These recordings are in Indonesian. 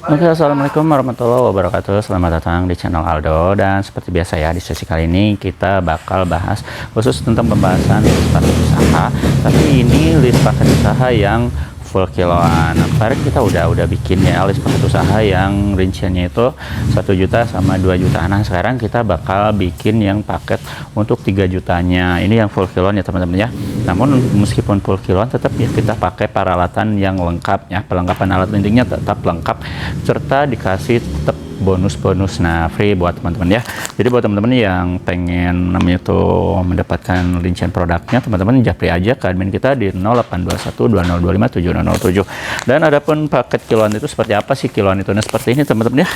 Oke, assalamualaikum warahmatullahi wabarakatuh. Selamat datang di channel Aldo, dan seperti biasa ya, di sesi kali ini kita bakal bahas khusus tentang pembahasan list paket usaha. Tapi ini list paket usaha yang full kiloan. Kemarin kita udah bikin ya list paket usaha yang rinciannya itu 1 juta sama 2 juta. Nah, sekarang kita bakal bikin yang paket untuk 3 jutanya. Ini yang full kiloan ya teman-teman ya. Namun meskipun full kiloan, tetap ya kita pakai peralatan yang lengkap ya. Perlengkapan alat lintingnya tetap lengkap, serta dikasih tetap bonus-bonus free buat teman-teman ya. Jadi buat teman-teman yang pengen namanya tuh mendapatkan rincian produknya, teman-teman japri aja ke admin kita di 082120257007. Dan adapun paket kiloan itu seperti apa sih kiloan itu? Nah, seperti ini teman-teman ya.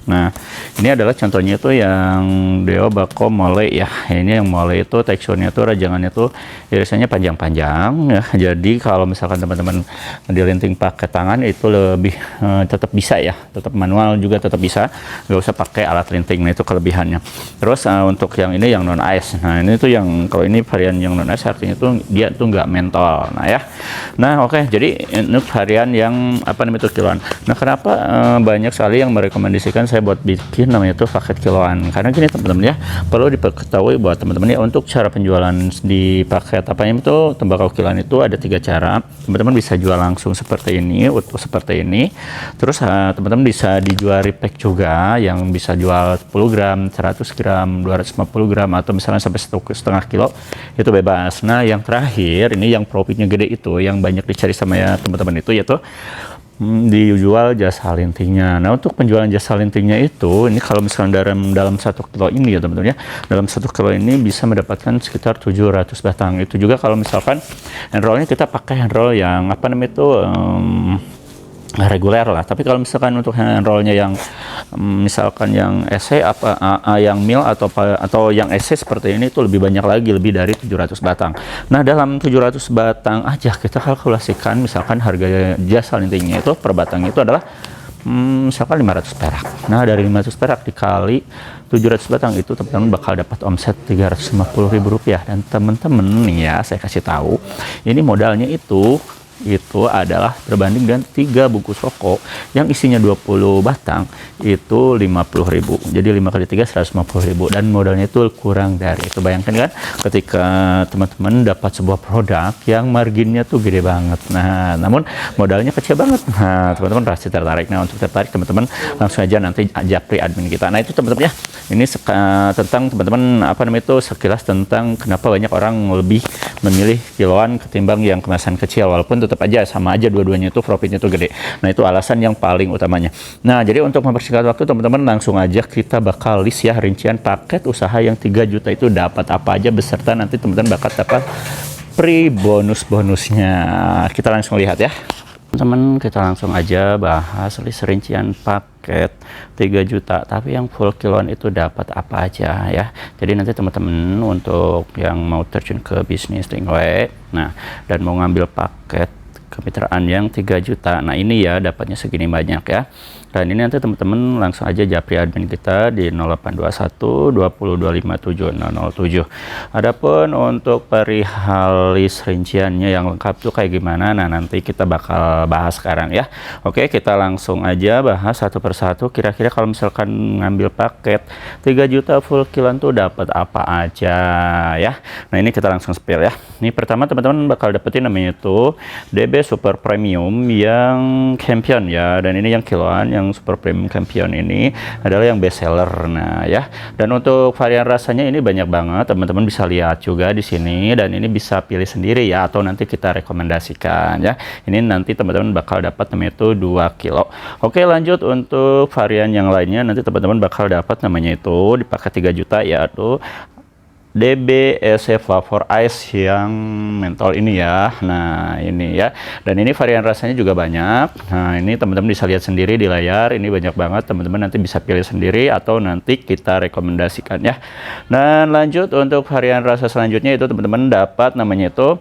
Nah, ini adalah contohnya itu yang Deo Bako Mole ya. Ini yang Mole itu teksturnya tuh, rajangannya tuh irisannya panjang-panjang ya. Jadi kalau misalkan teman-teman dilinting pakai tangan itu lebih tetap bisa ya, tetap manual juga tetap bisa, nggak usah pakai alat linting. Nah, itu kelebihannya. Terus untuk yang ini yang non ice. Nah, ini tuh yang kalau ini varian yang non ice artinya tuh dia tuh nggak mentol. Nah ya. Nah, oke. Jadi ini varian yang apa namanya itu kiloan. Nah, kenapa banyak sekali yang merekomendasikan saya buat bikin namanya itu paket kiloan? Karena gini teman-teman ya, perlu diketahui buat teman-teman ya, untuk cara penjualan di paket apanya itu tembakau kiloan itu ada 3 cara. Teman-teman bisa jual langsung seperti ini, utuh seperti ini. Terus teman-teman bisa dijual repack juga, yang bisa jual 10 gram, 100 gram, 250 gram, atau misalnya sampai 1,5 kilo, itu bebas. Nah, yang terakhir ini yang profitnya gede itu, yang banyak dicari sama ya teman-teman itu, yaitu dijual jasa lintingnya. Nah, untuk penjualan jasa lintingnya itu, ini kalau misalnya dalam 1 kilo ini ya teman-teman ya, dalam 1 kilo ini bisa mendapatkan sekitar 700 batang. Itu juga kalau misalkan handrollnya kita pakai handroll yang apa namanya itu reguler lah. Tapi kalau misalkan untuk handrollnya yang misalkan yang SC yang mil atau yang SC seperti ini, itu lebih banyak lagi, lebih dari 700 batang. Nah, dalam 700 batang aja kita kalkulasikan misalkan harga jasa lintingnya itu per batang itu adalah misalkan 500 perak. Nah, dari 500 perak dikali 700 batang itu teman-teman bakal dapat omset Rp350.000. Dan teman-teman nih ya, saya kasih tahu, ini modalnya itu adalah berbanding dengan 3 bungkus rokok yang isinya 20 batang itu 50.000. Jadi 5 kali 3 150.000, dan modalnya itu kurang dari itu. Bayangkan kan, ketika teman-teman dapat sebuah produk yang marginnya tuh gede banget, nah namun modalnya kecil banget. Nah, teman-teman pasti tertarik. Nah, untuk tertarik teman-teman langsung aja nanti japri admin kita. Nah, itu teman-teman ya, ini tentang teman-teman apa namanya itu, sekilas tentang kenapa banyak orang lebih memilih kiloan ketimbang yang kemasan kecil, walaupun tetap aja sama aja dua-duanya itu profitnya tuh gede. Nah, itu alasan yang paling utamanya. Nah, jadi untuk mempersingkat waktu teman-teman, langsung aja kita bakal list ya rincian paket usaha yang 3 juta itu dapat apa aja, beserta nanti teman-teman bakal dapat free bonus-bonusnya. Kita langsung lihat ya teman-teman. Kita langsung aja bahas list rincian paket 3 juta tapi yang full kiloan itu dapat apa aja ya. Jadi nanti teman-teman untuk yang mau terjun ke bisnis lingue, nah dan mau ngambil paket kemitraan yang 3 juta, nah ini ya dapatnya segini banyak ya. Dan ini nanti teman-teman langsung aja japri admin kita di 082120257007. Adapun untuk perihal list rinciannya yang lengkap tuh kayak gimana, nah nanti kita bakal bahas sekarang ya. Oke, kita langsung aja bahas satu persatu. Kira-kira kalau misalkan ngambil paket 3 juta full kiloan tuh dapat apa aja ya. Nah, ini kita langsung spill ya. Ini pertama teman-teman bakal dapetin namanya itu DB Super Premium yang Champion ya. Dan ini yang kiloan, yang Super Premium Champion ini adalah yang best seller. Nah ya, dan untuk varian rasanya ini banyak banget, teman-teman bisa lihat juga di sini, dan ini bisa pilih sendiri ya, atau nanti kita rekomendasikan ya. Ini nanti teman-teman bakal dapat namanya itu 2 kilo. Oke, lanjut untuk varian yang lainnya, nanti teman-teman bakal dapat namanya itu di paket 3 juta yaitu DB SC Flavor Ice yang mentol ini ya. Nah, ini ya. Dan ini varian rasanya juga banyak. Nah, ini teman-teman bisa lihat sendiri di layar. Ini banyak banget. Teman-teman nanti bisa pilih sendiri atau nanti kita rekomendasikan ya. Dan lanjut untuk varian rasa selanjutnya itu teman-teman dapat namanya itu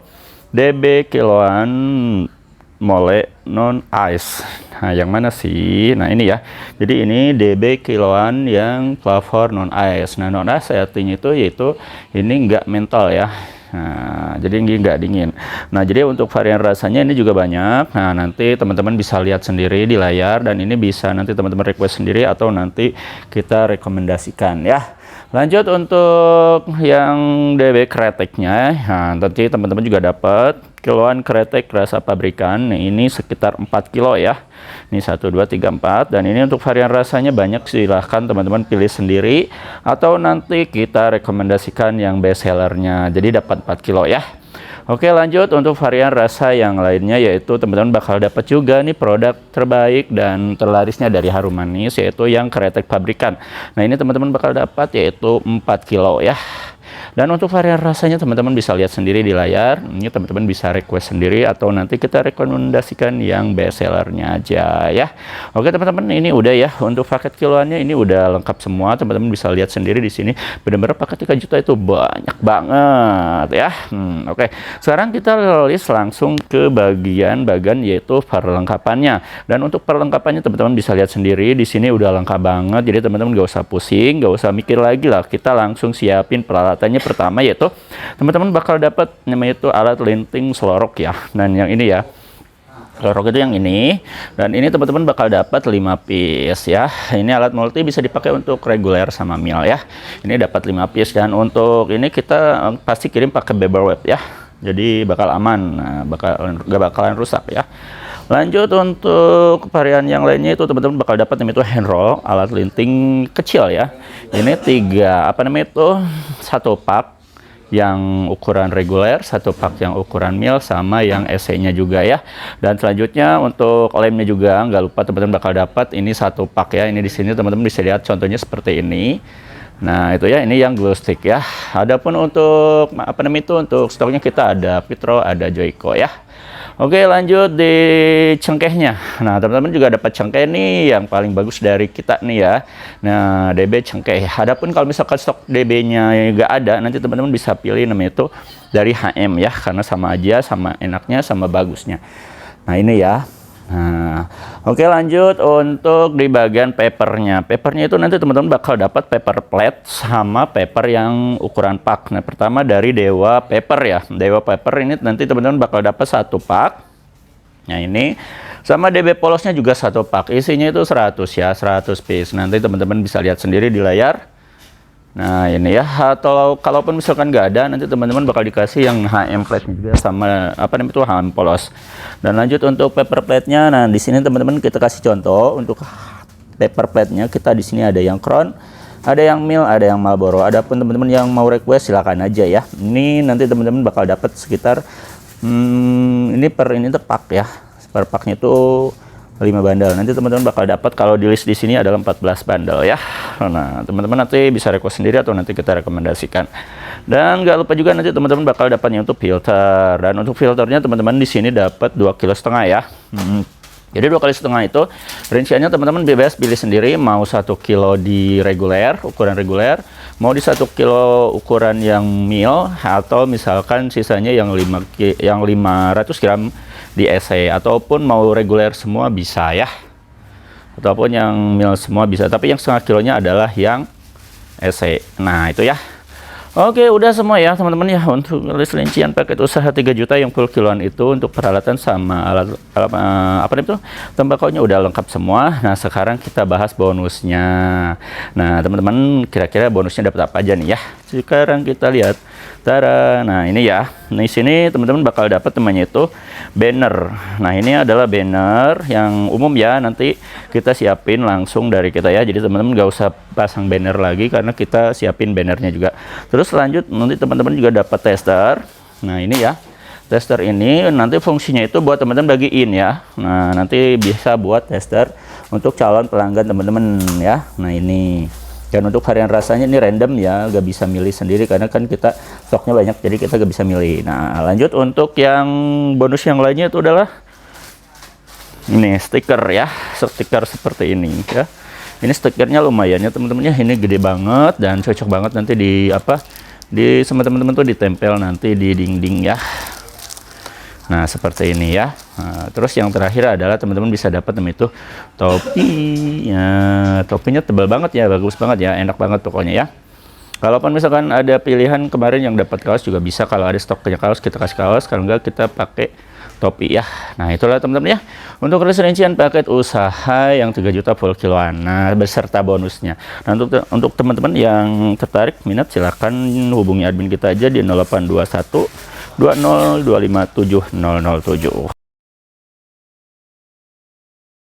DB kiloan Mole non ice. Nah, yang mana sih? Nah, ini ya. Jadi ini DB kiloan yang flavor non ice. Nah, non ice artinya itu yaitu ini enggak mentol ya. Nah, jadi ini nggak dingin. Nah, jadi untuk varian rasanya ini juga banyak. Nah, nanti teman-teman bisa lihat sendiri di layar, dan ini bisa nanti teman-teman request sendiri atau nanti kita rekomendasikan ya. Lanjut untuk yang DB kreteknya. Nah, nanti teman-teman juga dapat kiloan kretek rasa pabrikan. Nah, ini sekitar 4 kilo ya. Ini 1 2 3 4, dan ini untuk varian rasanya banyak, silahkan teman-teman pilih sendiri atau nanti kita rekomendasikan yang best sellernya. Jadi dapat 4 kilo ya. Oke, lanjut untuk varian rasa yang lainnya, yaitu teman-teman bakal dapat juga nih produk terbaik dan terlarisnya dari Harum Manis, yaitu yang kretek pabrikan. Nah, ini teman-teman bakal dapat yaitu 4 kilo ya. Dan untuk varian rasanya teman-teman bisa lihat sendiri di layar. Ini teman-teman bisa request sendiri atau nanti kita rekomendasikan yang best sellernya aja ya. Oke teman-teman, ini udah ya untuk paket kiloannya, ini udah lengkap semua. Teman-teman bisa lihat sendiri di sini. Benar-benar paket 3 juta itu banyak banget ya. Oke, sekarang kita list langsung ke bagian yaitu perlengkapannya. Dan untuk perlengkapannya teman-teman bisa lihat sendiri di sini udah lengkap banget. Jadi teman-teman gak usah pusing, gak usah mikir lagi lah. Kita langsung siapin peralatannya. Pertama yaitu teman-teman bakal dapat namanya itu alat linting selorok ya. Dan yang ini ya, selorok itu yang ini, dan ini teman-teman bakal dapat 5 piece ya. Ini alat multi bisa dipakai untuk reguler sama mil ya. Ini dapat 5 piece, dan untuk ini kita pasti kirim pakai Bebel Web ya. Jadi bakal aman, gak bakalan rusak ya. Lanjut untuk varian yang lainnya itu teman-teman bakal dapat namanya itu hand roll, alat linting kecil ya. Ini 3 satu pak yang ukuran reguler, 1 pak yang ukuran mil, sama yang SC-nya juga ya. Dan selanjutnya untuk lemnya juga nggak lupa teman-teman bakal dapat ini 1 pak ya. Ini di sini teman-teman bisa lihat contohnya seperti ini. Nah, itu ya, ini yang glue stick ya. Adapun untuk untuk stoknya kita ada Pitro, ada Joico ya. Oke, lanjut di cengkehnya. Nah, teman-teman juga dapat cengkeh nih yang paling bagus dari kita nih ya. Nah, DB cengkeh. Adapun kalau misalkan stok DB-nya nggak ada, nanti teman-teman bisa pilih namanya itu dari HM ya, karena sama aja, sama enaknya, sama bagusnya. Nah, ini ya. Nah, oke, lanjut untuk di bagian papernya. Papernya itu nanti teman-teman bakal dapat paper plate sama paper yang ukuran pak. Nah, pertama dari Dewa Paper ya. Dewa Paper ini nanti teman-teman bakal dapat 1 pak. Nah, ini sama DB polosnya juga 1 pak. Isinya itu 100 ya, 100 piece. Nanti teman-teman bisa lihat sendiri di layar. Nah, ini ya, atau kalaupun misalkan nggak ada, nanti teman-teman bakal dikasih yang HM plate juga sama HM polos. Dan lanjut untuk paper plate-nya. Nah, di sini teman-teman kita kasih contoh untuk paper plate-nya. Kita di sini ada yang Crown, ada yang Mil, ada yang Marlboro. Adapun teman-teman yang mau request silakan aja ya. Ini nanti teman-teman bakal dapat sekitar ini tuh pak ya. Per paknya itu 5 bundle. Nanti teman-teman bakal dapat, kalau di list di sini adalah 14 bundle ya. Nah, teman-teman nanti bisa request sendiri atau nanti kita rekomendasikan. Dan nggak lupa juga nanti teman-teman bakal dapatnya untuk filter. Dan untuk filternya teman-teman di sini dapat 2,5 kg ya. Jadi 2,5 kg itu rinciannya teman-teman bebas pilih sendiri, mau 1 kilo di reguler, ukuran reguler, mau di 1 kilo ukuran yang mil, atau misalkan sisanya yang 500 gram di SC, ataupun mau reguler semua bisa ya, ataupun yang mil semua bisa, tapi yang setengah kilonya adalah yang SC. Nah, itu ya. Oke, udah semua ya teman-teman ya untuk list rincian paket usaha 3 juta yang full kiloan itu. Untuk peralatan sama alat tembakaunya udah lengkap semua. Nah, sekarang kita bahas bonusnya. Nah, teman-teman kira-kira bonusnya dapat apa aja nih ya? Sekarang kita lihat. Tara. Nah, ini ya. Nah, di sini teman-teman bakal dapat namanya itu banner. Nah, ini adalah banner yang umum ya. Nanti kita siapin langsung dari kita ya. Jadi teman-teman nggak usah pasang banner lagi karena kita siapin bannernya juga. Terus lanjut nanti teman-teman juga dapat tester. Nah, ini ya. Tester ini nanti fungsinya itu buat teman-teman bagiin ya. Nah, nanti bisa buat tester untuk calon pelanggan teman-teman ya. Nah, ini. Dan untuk varian rasanya ini random ya, gak bisa milih sendiri karena kan kita stoknya banyak, jadi kita gak bisa milih. Nah, lanjut untuk yang bonus yang lainnya itu adalah ini stiker ya, stiker seperti ini ya. Ini stikernya lumayan ya teman-teman ya, ini gede banget dan cocok banget nanti di sama teman-teman tuh ditempel nanti di dinding ya. Nah, seperti ini ya. Nah, terus yang terakhir adalah teman-teman bisa dapat namanya itu topi ya. Topinya tebal banget ya, bagus banget ya, enak banget pokoknya ya. Kalaupun misalkan ada pilihan kemarin yang dapat kaos juga bisa, kalau ada stoknya kaos kita kasih kaos, kalau enggak kita pakai topi ya. Nah itulah teman-teman ya untuk rincian paket usaha yang 3 juta full kiloan, nah beserta bonusnya. Nah untuk teman-teman yang tertarik minat silahkan hubungi admin kita aja di 0821 20 257 007.